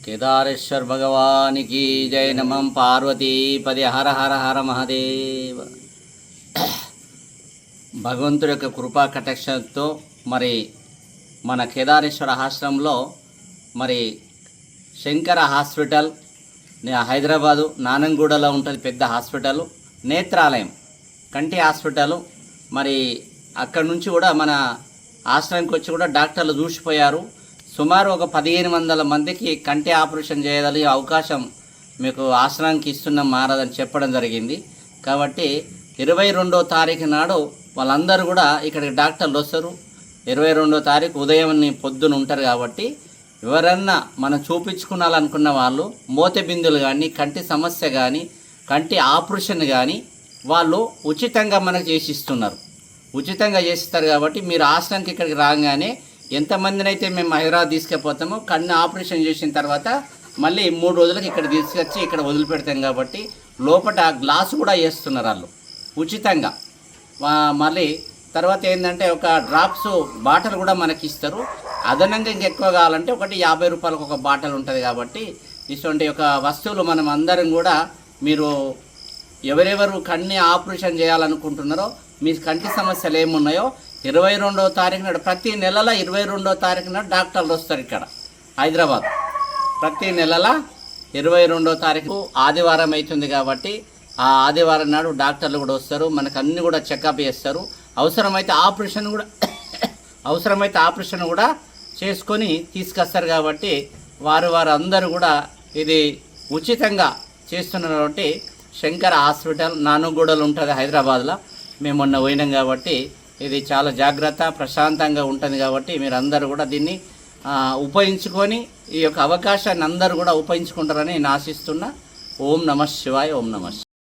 కేదారేశ్వర్ భగవానికి జయ. నమం పార్వతీపది. హర హర హర మహాదేవ. భగవంతుడి యొక్క కృపా కటాక్షంతో మరి మన కేదారేశ్వర ఆశ్రమంలో మరి శంకర హాస్పిటల్ హైదరాబాదు నానంగూడలో ఉంటుంది పెద్ద హాస్పిటల్, నేత్రాలయం కంటి హాస్పిటల్. మరి అక్కడి నుంచి కూడా మన ఆశ్రమానికి వచ్చి కూడా డాక్టర్లు చూసిపోయారు. సుమారు ఒక 1500 మందికి కంటి ఆపరేషన్ చేయగలిగే అవకాశం మీకు ఆశ్రమానికి ఇస్తున్నాం మారదని చెప్పడం జరిగింది. కాబట్టి 22వ తారీఖు నాడు వాళ్ళందరూ కూడా ఇక్కడికి డాక్టర్లు వస్తారు. 22వ తారీఖు ఉదయం పొద్దున ఉంటారు. కాబట్టి ఎవరన్నా మనం చూపించుకోవాలనుకున్న వాళ్ళు మోతె బిందులు కానీ, కంటి సమస్య కానీ, కంటి ఆపరేషన్ కానీ వాళ్ళు ఉచితంగా మనకు చేసిస్తున్నారు. ఉచితంగా చేసిస్తారు. కాబట్టి మీరు ఆశ్రమానికి ఇక్కడికి రాగానే ఎంతమందిని అయితే మేము హైదరాబాద్ తీసుకుపోతామో కన్ను ఆపరేషన్ చేసిన తర్వాత మళ్ళీ 3 రోజులకి ఇక్కడ తీసుకొచ్చి ఇక్కడ వదిలిపెడతాం. కాబట్టి లోపల గ్లాసు కూడా వేస్తున్నారు వాళ్ళు ఉచితంగా. మళ్ళీ తర్వాత ఏంటంటే ఒక డ్రాప్స్ బాటిల్ కూడా మనకి ఇస్తారు. అదనంగా ఇంకెక్కువ కావాలంటే ఒకటి 50 రూపాయలకు ఒక బాటిల్ ఉంటుంది. కాబట్టి ఇటువంటి ఒక వస్తువులు మనం అందరం కూడా మీరు ఎవరెవరు కన్ను ఆపరేషన్ చేయాలనుకుంటున్నారో మీ కంటి సమస్యలు ఏమున్నాయో 22వ తారీఖు నాడు ప్రతి నెలల 22వ తారీఖు నాడు డాక్టర్లు వస్తారు ఇక్కడ హైదరాబాద్. ప్రతి నెలల 22వ తారీఖు ఆదివారం అవుతుంది. కాబట్టి ఆ ఆదివారం నాడు డాక్టర్లు కూడా వస్తారు. మనకు అన్నీ కూడా చెకప్ చేస్తారు. అవసరమైతే ఆపరేషన్ కూడా చేసుకొని తీసుకొస్తారు. కాబట్టి వారు అందరూ కూడా ఇది ఉచితంగా చేస్తున్నారు. కాబట్టి శంకర హాస్పిటల్ నానుగూడలు ఉంటుంది హైదరాబాద్లో. మేము మొన్న పోయినాం. కాబట్టి ఇది చాలా జాగ్రత్త ప్రశాంతంగా ఉంటుంది. కాబట్టి మీరు అందరూ కూడా దీన్ని ఉపయోగించుకొని ఈ యొక్క అవకాశాన్ని అందరూ కూడా ఉపయోగించుకుంటారని నేను ఆశిస్తున్నా. ఓం నమః శివాయ. ఓం నమః శివాయ.